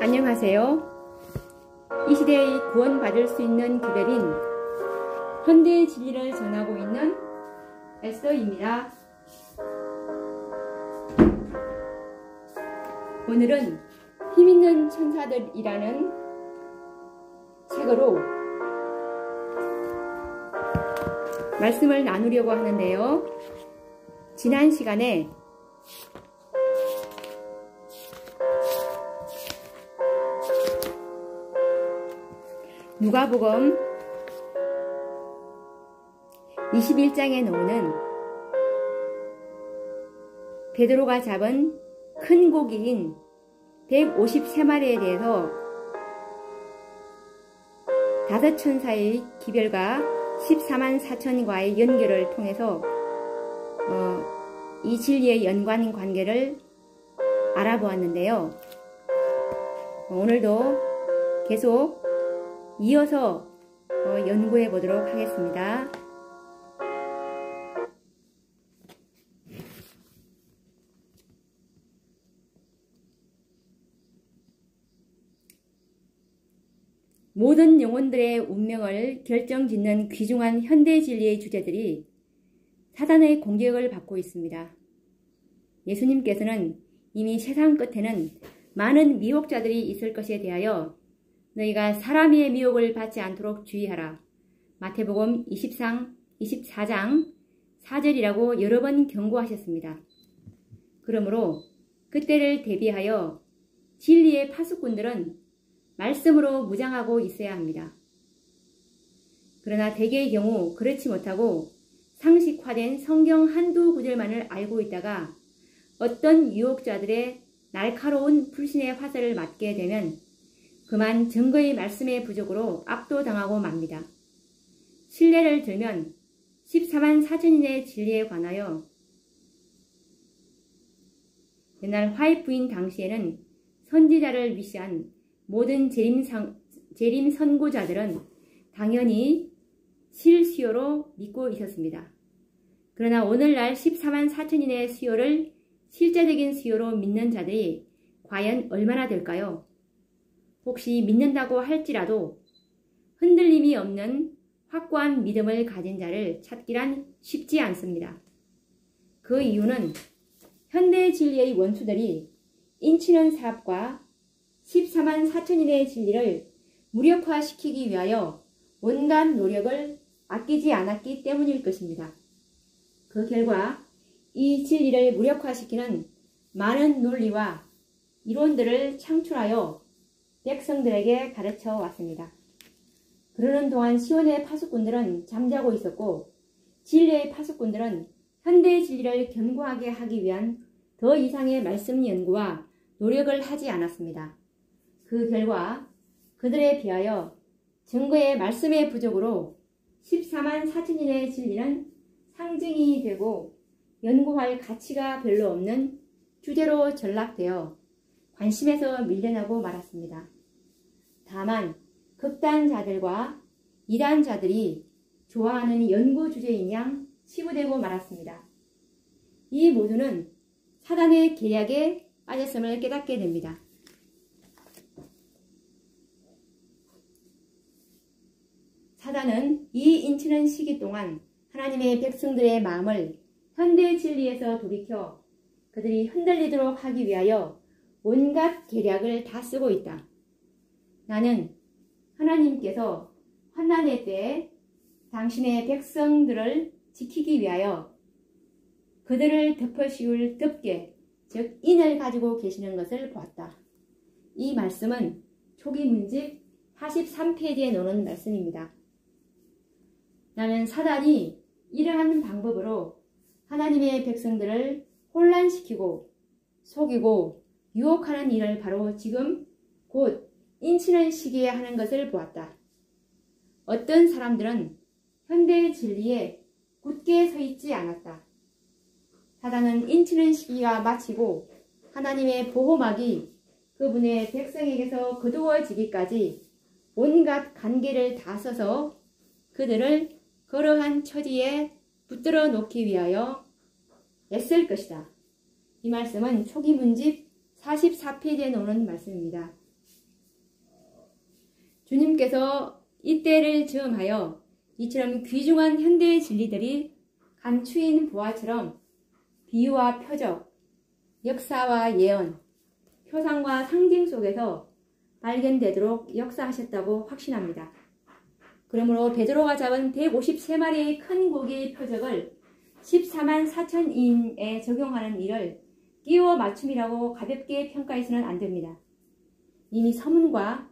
안녕하세요. 이 시대의 구원받을 수 있는 기별인 현대의 진리를 전하고 있는 에스더입니다. 오늘은 힘있는 천사들이라는 책으로 말씀을 나누려고 하는데요. 지난 시간에 누가복음 21장에 나오는 베드로가 잡은 큰 고기인 153마리에 대해서 다섯 천사의 기별과 14만 4천과의 연결을 통해서 이 진리의 연관 관계를 알아보았는데요. 오늘도 계속 이어서 연구해 보도록 하겠습니다. 모든 영혼들의 운명을 결정짓는 귀중한 현대 진리의 주제들이 사단의 공격을 받고 있습니다. 예수님께서는 이미 세상 끝에는 많은 미혹자들이 있을 것에 대하여 너희가 사람의 미혹을 받지 않도록 주의하라. 마태복음 24장 4절이라고 여러 번 경고하셨습니다. 그러므로 그때를 대비하여 진리의 파수꾼들은 말씀으로 무장하고 있어야 합니다. 그러나 대개의 경우 그렇지 못하고 상식화된 성경 한두 구절만을 알고 있다가 어떤 유혹자들의 날카로운 불신의 화살을 맞게 되면 그만 증거의 말씀의 부족으로 압도당하고 맙니다. 실례를 들면 14만 4천인의 진리에 관하여 옛날 화이트인 당시에는 선지자를 위시한 모든 재림 선고자들은 당연히 실수요로 믿고 있었습니다. 그러나 오늘날 14만 4천인의 수요를 실제적인 수요로 믿는 자들이 과연 얼마나 될까요? 혹시 믿는다고 할지라도 흔들림이 없는 확고한 믿음을 가진 자를 찾기란 쉽지 않습니다. 그 이유는 현대 진리의 원수들이 인치는 사업과 14만 4천인의 진리를 무력화시키기 위하여 온갖 노력을 아끼지 않았기 때문일 것입니다. 그 결과 이 진리를 무력화시키는 많은 논리와 이론들을 창출하여 백성들에게 가르쳐 왔습니다. 그러는 동안 시온의 파수꾼들은 잠자고 있었고 진리의 파수꾼들은 현대의 진리를 견고하게 하기 위한 더 이상의 말씀 연구와 노력을 하지 않았습니다. 그 결과 그들에 비하여 증거의 말씀의 부족으로 14만 4천인의 진리는 상징이 되고 연구할 가치가 별로 없는 주제로 전락되어 관심에서 밀려나고 말았습니다. 다만 극단자들과 이단자들이 좋아하는 연구 주제인 양 치부되고 말았습니다. 이 모두는 사단의 계략에 빠졌음을 깨닫게 됩니다. 사단은 이 인치는 시기 동안 하나님의 백성들의 마음을 현대 진리에서 돌이켜 그들이 흔들리도록 하기 위하여 온갖 계략을 다 쓰고 있다. 나는 하나님께서 환난의 때에 당신의 백성들을 지키기 위하여 그들을 덮어씌울 덮개, 즉 인을 가지고 계시는 것을 보았다. 이 말씀은 초기 문집 43페이지에 나오는 말씀입니다. 나는 사단이 이러한 방법으로 하나님의 백성들을 혼란시키고 속이고 유혹하는 일을 바로 지금 곧 인치는 시기에 하는 것을 보았다. 어떤 사람들은 현대의 진리에 굳게 서 있지 않았다. 사단은 인치는 시기가 마치고 하나님의 보호막이 그분의 백성에게서 거두어지기까지 온갖 관계를 다 써서 그들을 그러한 처지에 붙들어 놓기 위하여 애쓸 것이다. 이 말씀은 초기 문집 44페이지에 나오는 말씀입니다. 주님께서 이때를 즈음하여 이처럼 귀중한 현대의 진리들이 감추인 보화처럼 비유와 표적, 역사와 예언, 표상과 상징 속에서 발견되도록 역사하셨다고 확신합니다. 그러므로 베드로가 잡은 153마리의 큰 고기의 표적을 14만 4천인에 적용하는 일을 끼워 맞춤이라고 가볍게 평가해서는 안 됩니다. 이미 서문과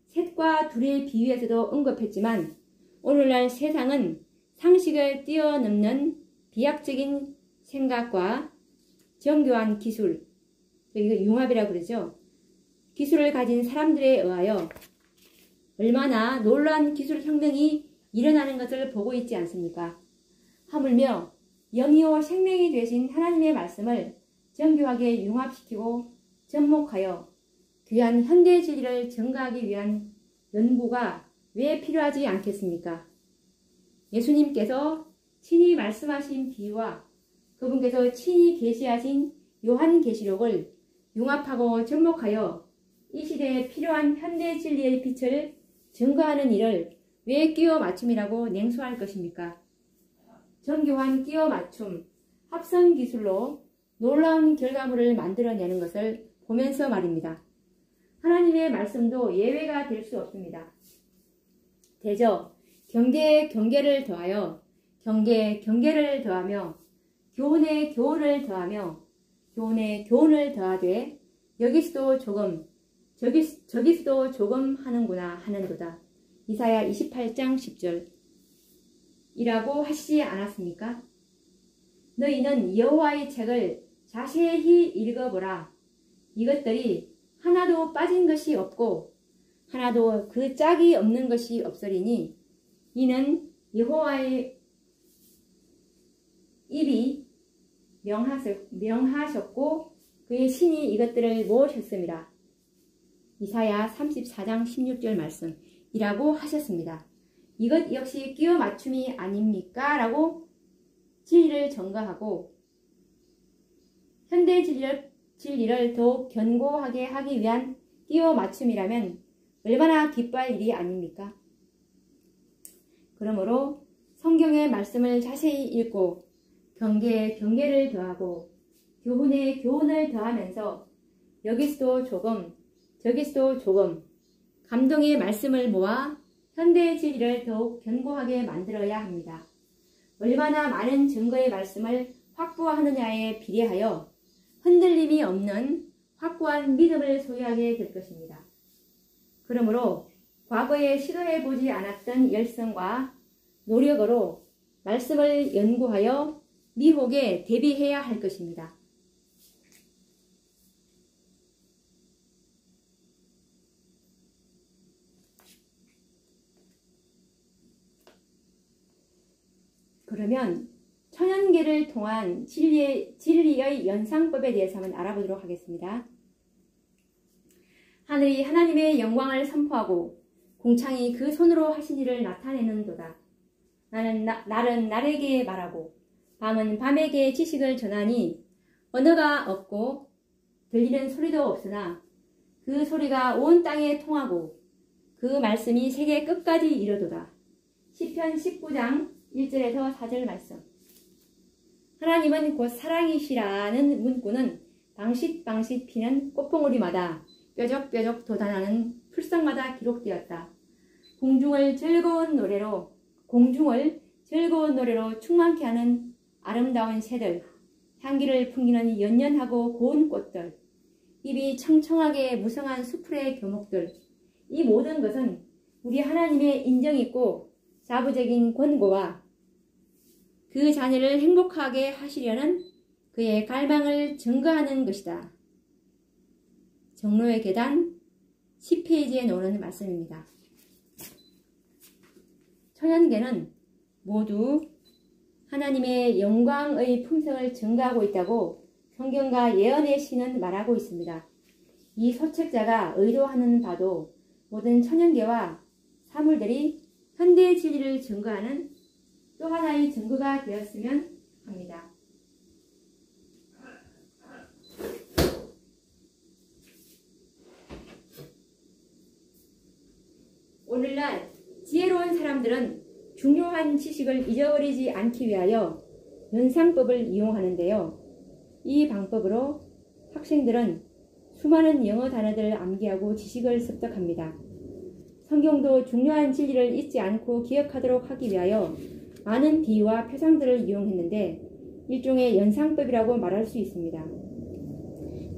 셋과 둘의 비유에서도 언급했지만 오늘날 세상은 상식을 뛰어넘는 비약적인 생각과 정교한 기술, 이거 융합이라고 그러죠. 기술을 가진 사람들에 의하여 얼마나 놀라운 기술 혁명이 일어나는 것을 보고 있지 않습니까? 하물며 영이요 생명이 되신 하나님의 말씀을 정교하게 융합시키고 접목하여 귀한 현대 진리를 증거하기 위한 연구가 왜 필요하지 않겠습니까? 예수님께서 친히 말씀하신 비유와 그분께서 친히 계시하신 요한계시록을 융합하고 접목하여 이 시대에 필요한 현대 진리의 빛을 증거하는 일을 왜 끼워 맞춤이라고 냉소할 것입니까? 정교한 끼워 맞춤, 합성 기술로 놀라운 결과물을 만들어내는 것을 보면서 말입니다. 하나님의 말씀도 예외가 될 수 없습니다. 대저 경계에 경계를 더하여 경계에 경계를 더하며 교훈에 교훈을 더하며 교훈에 교훈을 더하되 여기서도 조금 저기서도 조금 하는구나 하는도다. 이사야 28장 10절 이라고 하시지 않았습니까? 너희는 여호와의 책을 자세히 읽어보라. 이것들이 하나도 빠진 것이 없고 하나도 그 짝이 없는 것이 없으리니 이는 여호와의 입이 명하셨고 그의 신이 이것들을 모으셨습니다. 이사야 34장 16절 말씀이라고 하셨습니다. 이것 역시 끼워 맞춤이 아닙니까? 라고 진리를 전가하고 현대 진리를 더욱 견고하게 하기 위한 끼워 맞춤이라면 얼마나 기뻐할 일이 아닙니까? 그러므로 성경의 말씀을 자세히 읽고 경계에 경계를 더하고 교훈에 교훈을 더하면서 여기서도 조금 저기서도 조금 감동의 말씀을 모아 현대의 진리를 더욱 견고하게 만들어야 합니다. 얼마나 많은 증거의 말씀을 확보하느냐에 비례하여 흔들림이 없는 확고한 믿음을 소유하게 될 것입니다. 그러므로 과거에 시도해보지 않았던 열성과 노력으로 말씀을 연구하여 미혹에 대비해야 할 것입니다. 그러면 천연계를 통한 진리의 연상법에 대해서 한번 알아보도록 하겠습니다. 하늘이 하나님의 영광을 선포하고 궁창이 그 손으로 하신 일을 나타내는도다. 날은 날에게 말하고 밤은 밤에게 지식을 전하니 언어가 없고 들리는 소리도 없으나 그 소리가 온 땅에 통하고 그 말씀이 세계 끝까지 이르도다. 시편 19장 1절에서 4절 말씀. 하나님은 곧 사랑이시라는 문구는 방싯방싯 피는 꽃봉오리마다 뾰족뾰족 돋아나는 풀상마다 기록되었다. 공중을 즐거운 노래로 충만케 하는 아름다운 새들, 향기를 풍기는 연연하고 고운 꽃들, 입이 청청하게 무성한 수풀의 교목들, 이 모든 것은 우리 하나님의 인정있고 자부적인 권고와 그 자녀를 행복하게 하시려는 그의 갈망을 증거하는 것이다. 정로의 계단 10페이지에 나오는 말씀입니다. 천연계는 모두 하나님의 영광의 품성을 증가하고 있다고 성경과 예언의 시는 말하고 있습니다. 이 소책자가 의도하는 바도 모든 천연계와 사물들이 현대의 진리를 증거하는 또 하나의 증거가 되었으면 합니다. 어려운 사람들은 중요한 지식을 잊어버리지 않기 위하여 연상법을 이용하는데요. 이 방법으로 학생들은 수많은 영어 단어들을 암기하고 지식을 습득합니다. 성경도 중요한 진리를 잊지 않고 기억하도록 하기 위하여 많은 비유와 표상들을 이용했는데 일종의 연상법이라고 말할 수 있습니다.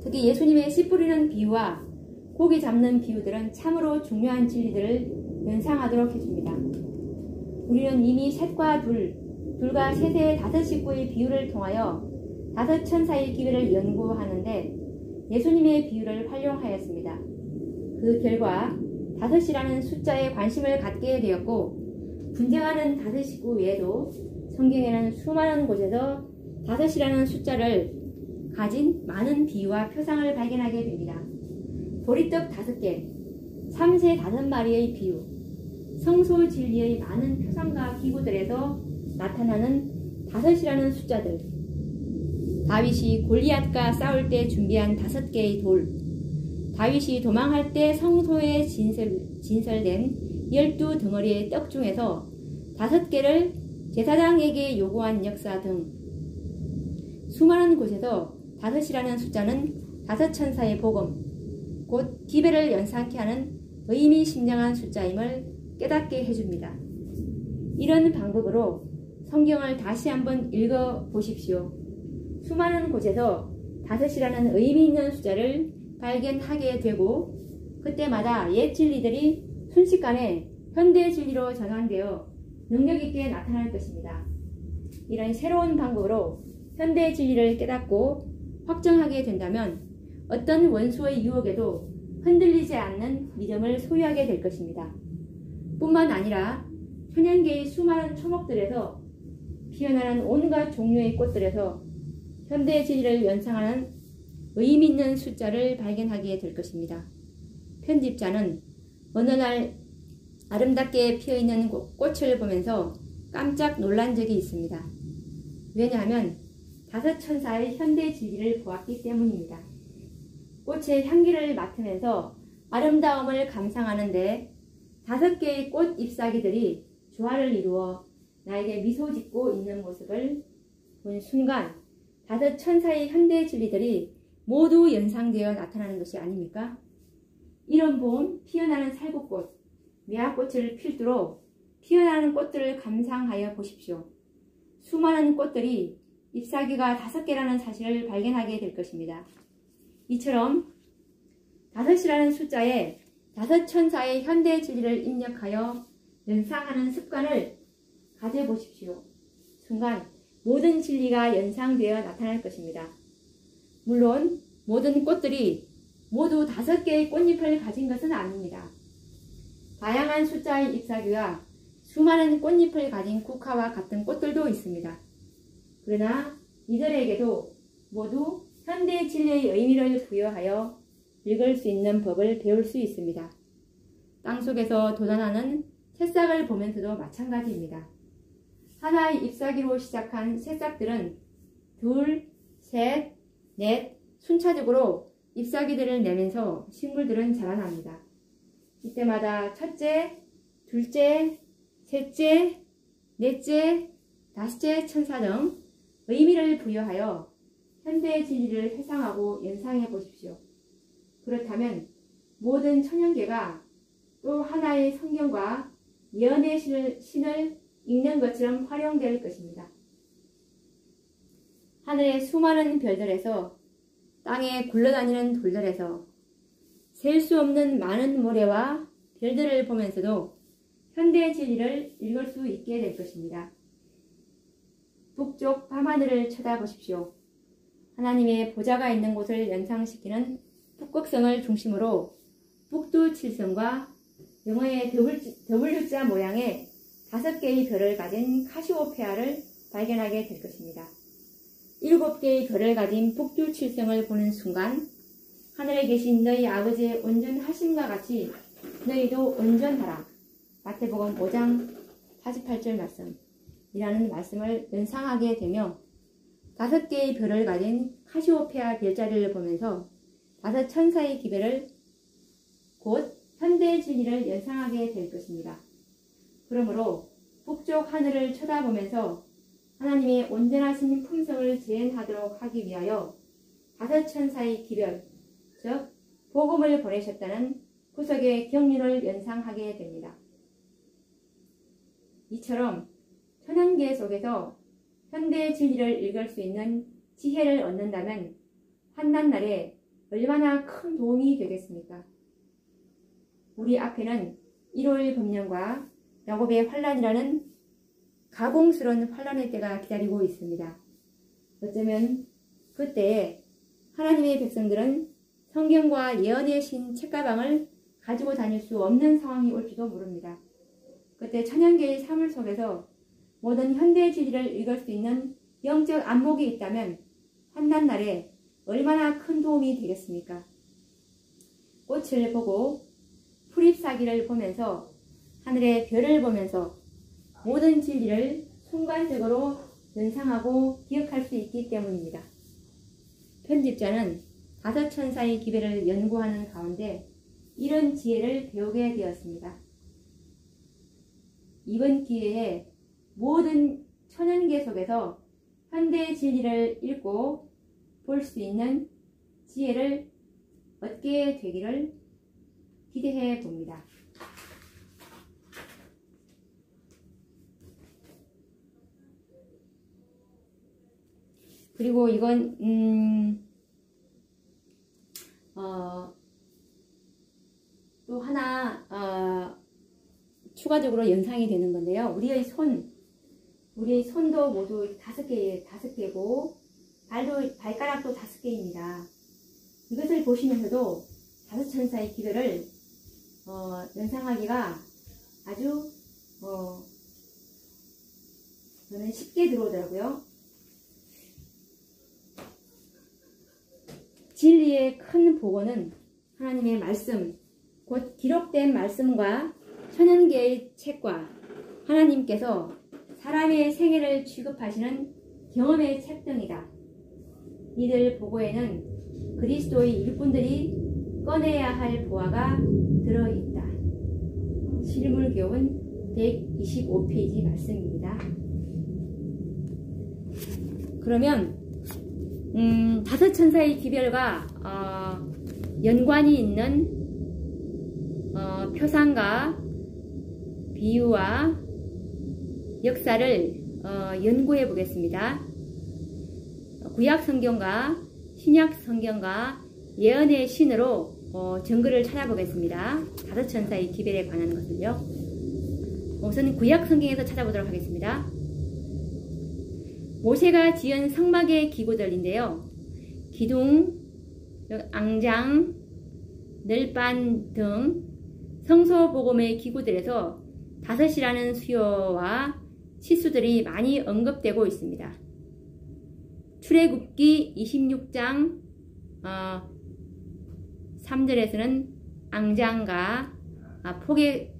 특히 예수님의 씨 뿌리는 비유와 고기 잡는 비유들은 참으로 중요한 진리들을 연상하도록 해줍니다. 우리는 이미 셋과 둘과 셋의 다섯 식구의 비유를 통하여 다섯 천사의 기회를 연구하는데 예수님의 비유를 활용하였습니다. 그 결과 다섯이라는 숫자에 관심을 갖게 되었고 분쟁하는 다섯 식구 외에도 성경에는 수많은 곳에서 다섯이라는 숫자를 가진 많은 비유와 표상을 발견하게 됩니다. 보리떡 5개, 참새 5마리의 비유, 성소 진리의 많은 표상과 기구들에서 나타나는 다섯이라는 숫자들, 다윗이 골리앗과 싸울 때 준비한 5개의 돌, 다윗이 도망할 때 성소에 진설된 12덩어리의 떡 중에서 5개를 제사장에게 요구한 역사 등 수많은 곳에서 다섯이라는 숫자는 다섯 천사의 복음, 곧 기배를 연상케 하는 의미심장한 숫자임을 깨닫게 해줍니다. 이런 방법으로 성경을 다시 한번 읽어보십시오. 수많은 곳에서 다섯이라는 의미 있는 숫자를 발견하게 되고 그때마다 옛 진리들이 순식간에 현대 진리로 전환되어 능력있게 나타날 것입니다. 이런 새로운 방법으로 현대 진리를 깨닫고 확정하게 된다면 어떤 원수의 유혹에도 흔들리지 않는 믿음을 소유하게 될 것입니다. 뿐만 아니라 천연계의 수많은 초목들에서 피어나는 온갖 종류의 꽃들에서 현대 진리를 연상하는 의미 있는 숫자를 발견하게 될 것입니다. 편집자는 어느 날 아름답게 피어있는 꽃을 보면서 깜짝 놀란 적이 있습니다. 왜냐하면 다섯 천사의 현대 진리를 보았기 때문입니다. 꽃의 향기를 맡으면서 아름다움을 감상하는데 5개의 꽃 잎사귀들이 조화를 이루어 나에게 미소 짓고 있는 모습을 본 순간 다섯 천사의 현대 진리들이 모두 연상되어 나타나는 것이 아닙니까? 이런 봄 피어나는 살구꽃, 매화꽃을 필두로 피어나는 꽃들을 감상하여 보십시오. 수많은 꽃들이 잎사귀가 5개라는 사실을 발견하게 될 것입니다. 이처럼 5이라는 숫자에 다섯 천사의 현대 진리를 입력하여 연상하는 습관을 가져보십시오. 순간 모든 진리가 연상되어 나타날 것입니다. 물론 모든 꽃들이 모두 5개의 꽃잎을 가진 것은 아닙니다. 다양한 숫자의 잎사귀와 수많은 꽃잎을 가진 국화와 같은 꽃들도 있습니다. 그러나 이들에게도 모두 현대 진리의 의미를 부여하여 읽을 수 있는 법을 배울 수 있습니다. 땅속에서 돋아나는 새싹을 보면서도 마찬가지입니다. 하나의 잎사귀로 시작한 새싹들은 둘, 셋, 넷 순차적으로 잎사귀들을 내면서 식물들은 자라납니다. 이때마다 첫째, 둘째, 셋째, 넷째, 다섯째 천사 등 의미를 부여하여 현대의 진리를 회상하고 연상해 보십시오. 그렇다면 모든 천연계가 또 하나의 성경과 예언의 신을 읽는 것처럼 활용될 것입니다. 하늘의 수많은 별들에서 땅에 굴러다니는 돌들에서 셀 수 없는 많은 모래와 별들을 보면서도 현대의 진리를 읽을 수 있게 될 것입니다. 북쪽 밤하늘을 쳐다보십시오. 하나님의 보좌가 있는 곳을 연상시키는 북극성을 중심으로 북두칠성과 영어의 W자 모양의 5개의 별을 가진 카시오페아를 발견하게 될 것입니다. 7개의 별을 가진 북두칠성을 보는 순간 하늘에 계신 너희 아버지의 온전하심과 같이 너희도 온전하라. 마태복음 5장 48절 말씀이라는 말씀을 연상하게 되며 5개의 별을 가진 카시오페아 별자리를 보면서 5 천사의 기별을 곧 현대의 진리를 연상하게 될 것입니다. 그러므로 북쪽 하늘을 쳐다보면서 하나님의 온전하신 품성을 재현하도록 하기 위하여 5천사의 기별, 즉 복음을 보내셨다는 구속의 경륜을 연상하게 됩니다. 이처럼 천연계 속에서 현대의 진리를 읽을 수 있는 지혜를 얻는다면 환난날에 얼마나 큰 도움이 되겠습니까? 우리 앞에는 일요일 금년과 야곱의 환난이라는 가공스러운 환난의 때가 기다리고 있습니다. 어쩌면 그때에 하나님의 백성들은 성경과 예언의 신 책가방을 가지고 다닐 수 없는 상황이 올지도 모릅니다. 그때 천연계의 사물 속에서 모든 현대의 진리를 읽을 수 있는 영적 안목이 있다면 환난날에 얼마나 큰 도움이 되겠습니까? 꽃을 보고 풀잎사기를 보면서 하늘의 별을 보면서 모든 진리를 순간적으로 연상하고 기억할 수 있기 때문입니다. 편집자는 5천사의 기별을 연구하는 가운데 이런 지혜를 배우게 되었습니다. 이번 기회에 모든 천연계 속에서 현대의 진리를 읽고 볼 수 있는 지혜를 얻게 되기를 기대해 봅니다. 그리고 이건 또 하나 추가적으로 연상이 되는 건데요. 우리의 손도 모두 5개고 발가락도 5개입니다. 이것을 보시면서도 5천사의 기별을 연상하기가 아주 저는 쉽게 들어오더라고요. 진리의 큰 복원은 하나님의 말씀, 곧 기록된 말씀과 천연계의 책과 하나님께서 사람의 생애를 취급하시는 경험의 책 등이다. 이들 보고에는 그리스도의 일꾼들이 꺼내야 할 보화가 들어있다. 실물교훈 125페이지 말씀입니다. 그러면 5천사의 기별과 연관이 있는 표상과 비유와 역사를 연구해 보겠습니다. 구약 성경과 신약 성경과 예언의 신으로 증거를 찾아보겠습니다. 5천사의 기별에 관한 것을요. 우선 구약 성경에서 찾아보도록 하겠습니다. 모세가 지은 성막의 기구들인데요. 기둥, 앙장, 널반 등 성소복음의 기구들에서 5이라는 수요와 치수들이 많이 언급되고 있습니다. 출애굽기 26장 3절에서는 앙장과 폭이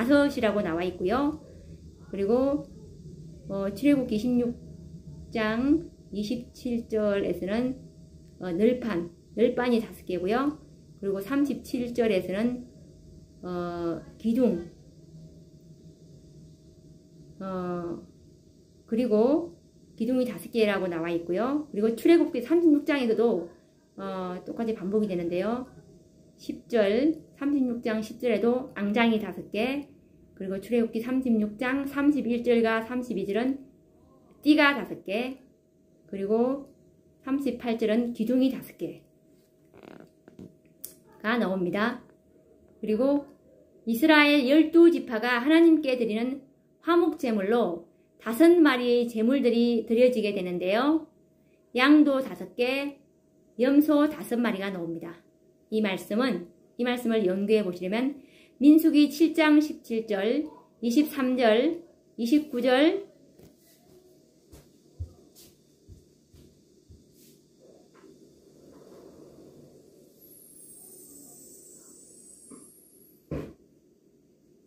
5이라고 나와 있고요. 그리고 출애굽기 26장 27절에서는 널반이 5개고요. 그리고 37절에서는 기둥, 그리고 기둥이 5개라고 나와 있고요. 그리고 출애굽기 36장에서도 똑같이 반복이 되는데요. 10절, 36장 10절에도 앙장이 5개, 그리고 출애굽기 36장 31절과 32절은 띠가 5개, 그리고 38절은 기둥이 5개가 나옵니다. 그리고 이스라엘 12지파가 하나님께 드리는 화목제물로 5마리의 제물들이 드려지게 되는데요. 양도 5개, 염소 5마리가 나옵니다. 이 말씀을 연구해 보시려면 민수기 7장 17절, 23절, 29절,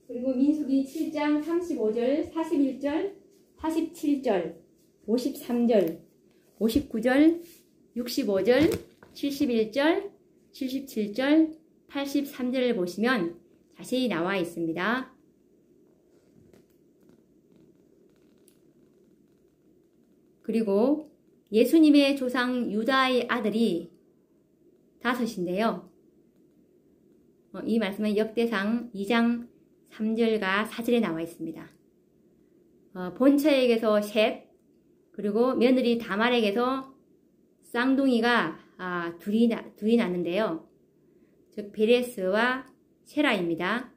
그리고 민수기 7장 35절, 41절, 47절, 53절, 59절, 65절, 71절, 77절, 83절을 보시면 자세히 나와 있습니다. 그리고 예수님의 조상 유다의 아들이 5인데요. 이 말씀은 역대상 2장 3절과 4절에 나와 있습니다. 본처에게서 셋, 그리고 며느리 다말에게서 쌍둥이가 둘이 났는데요. 즉 베레스와 세라입니다.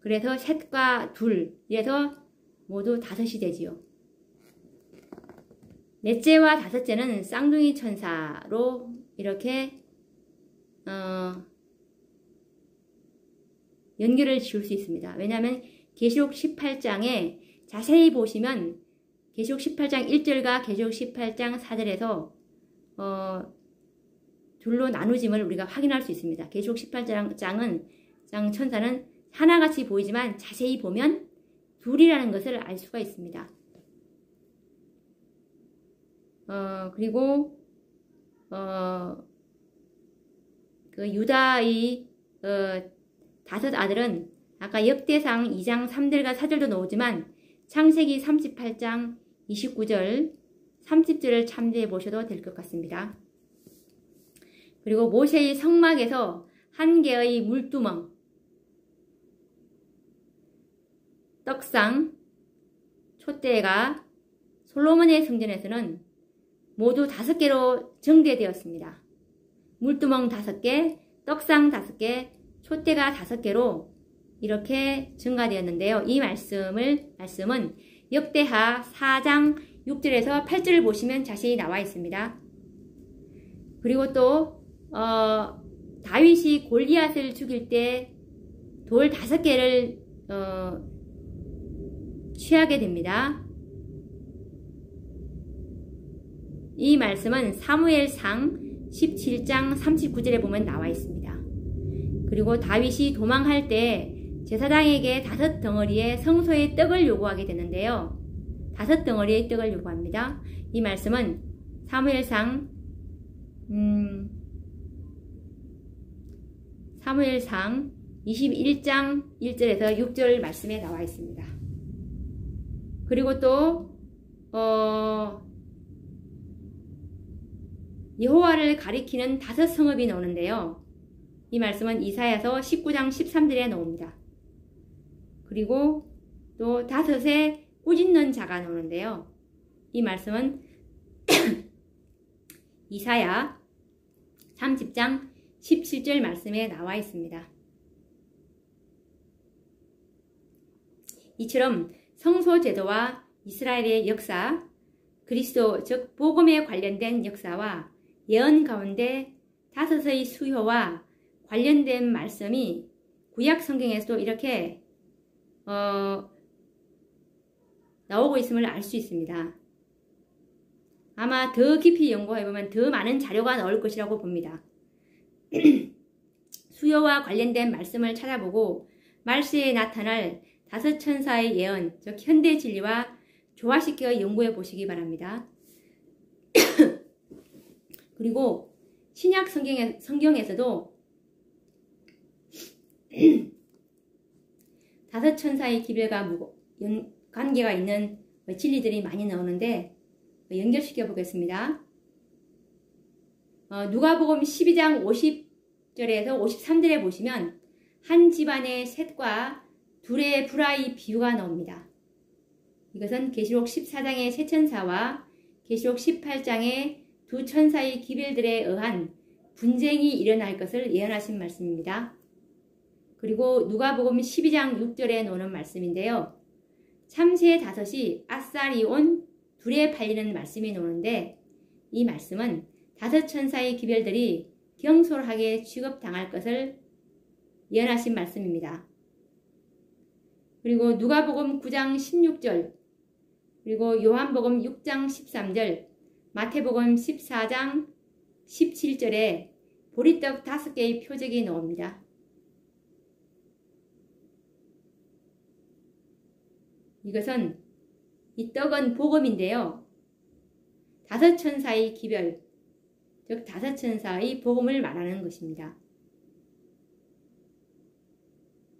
그래서 셋과 둘, 이래서 모두 5이 되지요. 넷째와 5째는 쌍둥이 천사로 이렇게 연결을 지을 수 있습니다. 왜냐하면 계시록 18장에 자세히 보시면 계시록 18장 1절과 계시록 18장 4절에서 둘로 나누짐을 우리가 확인할 수 있습니다. 계시록 18장은 천사는 하나같이 보이지만 자세히 보면 둘이라는 것을 알 수가 있습니다. 그리고 그 유다의 5 아들은 아까 역대상 2장 3절과 4절도 나오지만 창세기 38장 29절 30절을 참조해 보셔도 될 것 같습니다. 그리고 모세의 성막에서 한 개의 물두멍, 떡상, 촛대가 솔로몬의 성전에서는 모두 5개로 정제되었습니다. 물두멍 5개, 떡상 5개, 촛대가 5개로 이렇게 증가되었는데요. 이 말씀은 역대하 4장 6절에서 8절을 보시면 자세히 나와 있습니다. 그리고 또 다윗이 골리앗을 죽일 때 돌 5개를 취하게 됩니다. 이 말씀은 사무엘상 17장 39절에 보면 나와 있습니다. 그리고 다윗이 도망할 때 제사장에게 5덩어리의 성소의 떡을 요구하게 되는데요. 5덩어리의 떡을 요구합니다. 이 말씀은 사무엘상 21장 1절에서 6절 말씀에 나와 있습니다. 그리고 또 여호와를 가리키는 5성읍이 나오는데요. 이 말씀은 이사야서 19장 13절에 나옵니다. 그리고 또 5의 꾸짖는 자가 나오는데요. 이 말씀은 이사야 30장 17절 말씀에 나와 있습니다. 이처럼 성소 제도와 이스라엘의 역사, 그리스도 즉 복음에 관련된 역사와 예언 가운데 5의 수효와 관련된 말씀이 구약 성경에서도 이렇게 나오고 있음을 알 수 있습니다. 아마 더 깊이 연구해보면 더 많은 자료가 나올 것이라고 봅니다. 수요와 관련된 말씀을 찾아보고 말세에 나타날 5 천사의 예언, 즉 현대 진리와 조화시켜 연구해 보시기 바랍니다. 그리고 신약 성경에서도 5 천사의 기별과 관계가 있는 진리들이 많이 나오는데 연결시켜 보겠습니다. 누가복음 12장 50절에서 53절에 보시면 한 집안의 셋과 둘의 불화의 비유가 나옵니다. 이것은 계시록 14장의 세 천사와 계시록 18장의 2 천사의 기별들에 의한 분쟁이 일어날 것을 예언하신 말씀입니다. 그리고 누가복음 12장 6절에 나오는 말씀인데요. 참새 5이 아싸리 온 둘에 팔리는 말씀이 나오는데 이 말씀은 5 천사의 기별들이 경솔하게 취급당할 것을 예언하신 말씀입니다. 그리고 누가복음 9장 16절, 그리고 요한복음 6장 13절, 마태복음 14장 17절에 보리떡 5개의 표적이 나옵니다. 이것은 이 떡은 복음인데요. 다섯 천사의 기별, 즉 다섯 천사의 복음을 말하는 것입니다.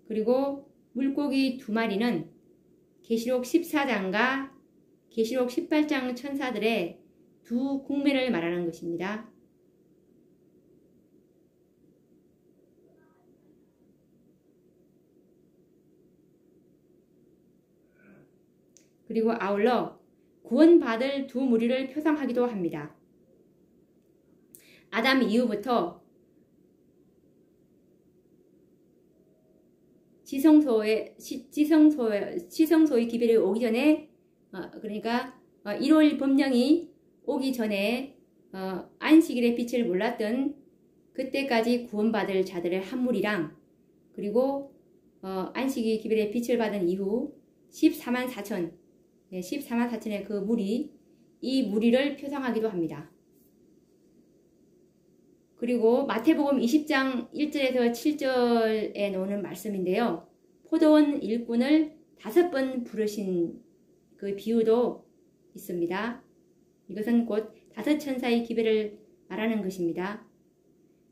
그리고 물고기 두 마리는 계시록 14장과 계시록 18장 천사들의 두 국면을 말하는 것입니다. 그리고 아울러 구원받을 두 무리를 표상하기도 합니다. 아담 이후부터 지성소의 기별이 오기 전에 그러니까 1월 법령이 오기 전에 안식일의 빛을 몰랐던 그때까지 구원받을 자들의 한 무리랑 그리고 안식일 기별의 빛을 받은 이후 14만 4천의 그 무리, 이 무리를 표상하기도 합니다. 그리고 마태복음 20장 1절에서 7절에 나오는 말씀인데요. 포도원 일꾼을 5번 부르신 그 비유도 있습니다. 이것은 곧 다섯 천사의 기별을 말하는 것입니다.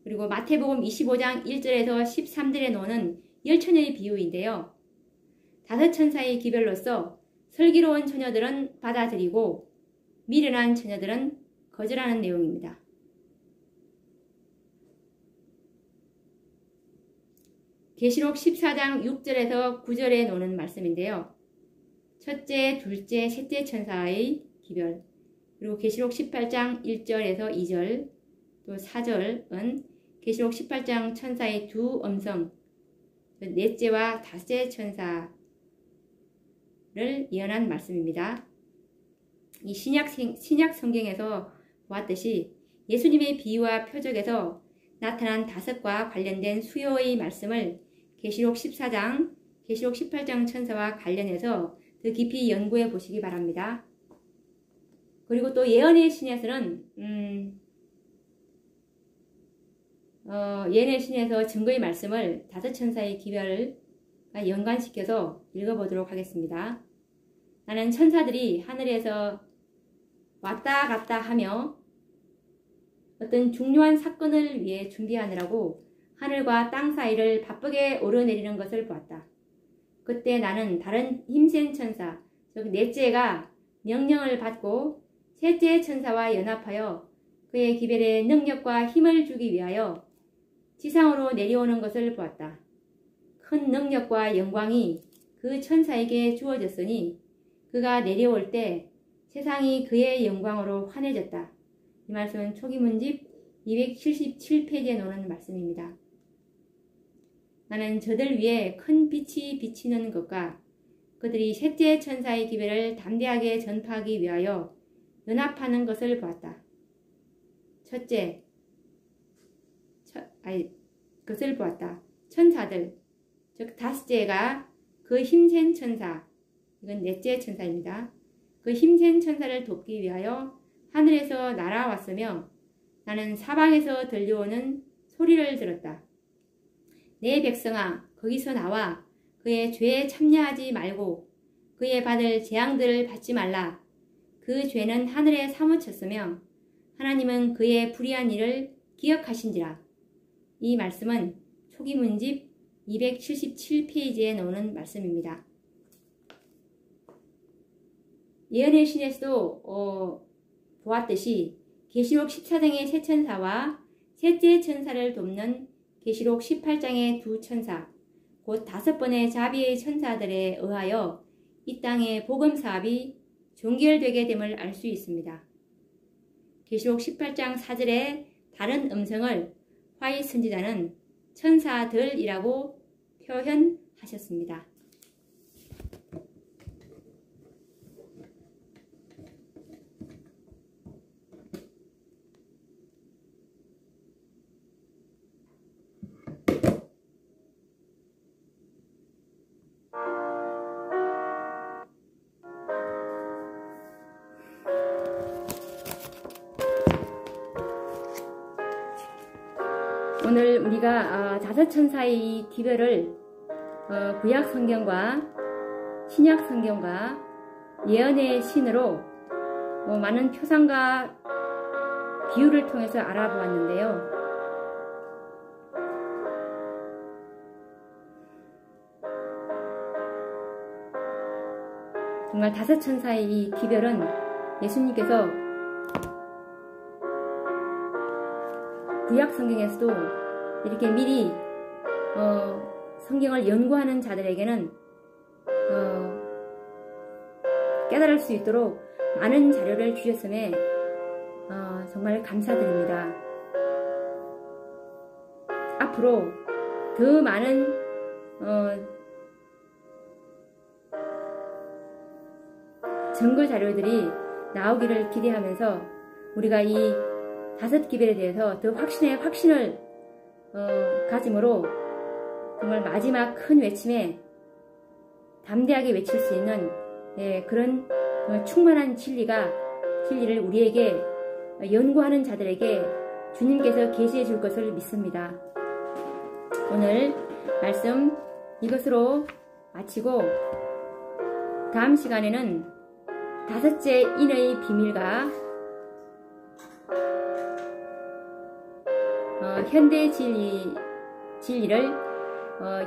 그리고 마태복음 25장 1절에서 13절에 나오는 열처녀의 비유인데요. 다섯 천사의 기별로서 슬기로운 처녀들은 받아들이고 미련한 처녀들은 거절하는 내용입니다. 계시록 14장 6절에서 9절에 나오는 말씀인데요. 첫째, 둘째, 셋째 천사의 기별, 그리고 계시록 18장 1절에서 2절, 또 4절은 계시록 18장 천사의 두 음성, 넷째와 다섯째 천사를 예언한 말씀입니다. 이 신약 성경에서 보았듯이 예수님의 비유와 표적에서 나타난 다섯과 관련된 수요의 말씀을 계시록 14장, 계시록 18장 천사와 관련해서 더 깊이 연구해 보시기 바랍니다. 그리고 또 예언의 신에서는 예언의 신에서 증거의 말씀을 다섯 천사의 기별을 연관시켜서 읽어보도록 하겠습니다. 나는 천사들이 하늘에서 왔다 갔다 하며 어떤 중요한 사건을 위해 준비하느라고 하늘과 땅 사이를 바쁘게 오르내리는 것을 보았다. 그때 나는 다른 힘센 천사, 즉 넷째가 명령을 받고 셋째 천사와 연합하여 그의 기별에 능력과 힘을 주기 위하여 지상으로 내려오는 것을 보았다. 큰 능력과 영광이 그 천사에게 주어졌으니 그가 내려올 때 세상이 그의 영광으로 환해졌다. 이 말씀은 초기문집 277페이지에 나오는 말씀입니다. 나는 저들 위에 큰 빛이 비치는 것과 그들이 셋째 천사의 기별을 담대하게 전파하기 위하여 연합하는 것을 보았다. 그것을 보았다. 천사들, 즉 다섯째가 그 힘센 천사, 이건 넷째 천사입니다. 그 힘센 천사를 돕기 위하여 하늘에서 날아왔으며 나는 사방에서 들려오는 소리를 들었다. 내 백성아, 거기서 나와 그의 죄에 참여하지 말고 그의 받을 재앙들을 받지 말라. 그 죄는 하늘에 사무쳤으며 하나님은 그의 불의한 일을 기억하신지라. 이 말씀은 초기문집 277페이지에 나오는 말씀입니다. 예언의 신에서도 보았듯이 계시록 14장의 세 천사와 셋째 천사를 돕는 계시록 18장의 두 천사, 곧 5번의 자비의 천사들에 의하여 이 땅의 복음 사업이 종결되게 됨을 알 수 있습니다. 계시록 18장 4절에 다른 음성을 화이 선지자는 천사들이라고 표현하셨습니다. 오늘 우리가 다섯 천사의 기별을 구약 성경과 신약 성경과 예언의 신으로 많은 표상과 비유를 통해서 알아보았는데요. 정말 다섯 천사의 이 기별은 예수님께서 구약 성경에서도 이렇게 미리 성경을 연구하는 자들에게는 깨달을 수 있도록 많은 자료를 주셨음에 정말 감사드립니다. 앞으로 더 많은 증거 자료들이 나오기를 기대하면서 우리가 이 다섯 기별에 대해서 더 확신을 가짐으로 정말 마지막 큰 외침에 담대하게 외칠 수 있는 그런 충만한 진리를 우리에게 연구하는 자들에게 주님께서 계시해 줄 것을 믿습니다. 오늘 말씀 이것으로 마치고 다음 시간에는 다섯째 인의 비밀과 현대 진리를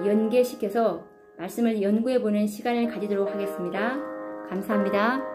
연계시켜서 말씀을 연구해보는 시간을 가지도록 하겠습니다. 감사합니다.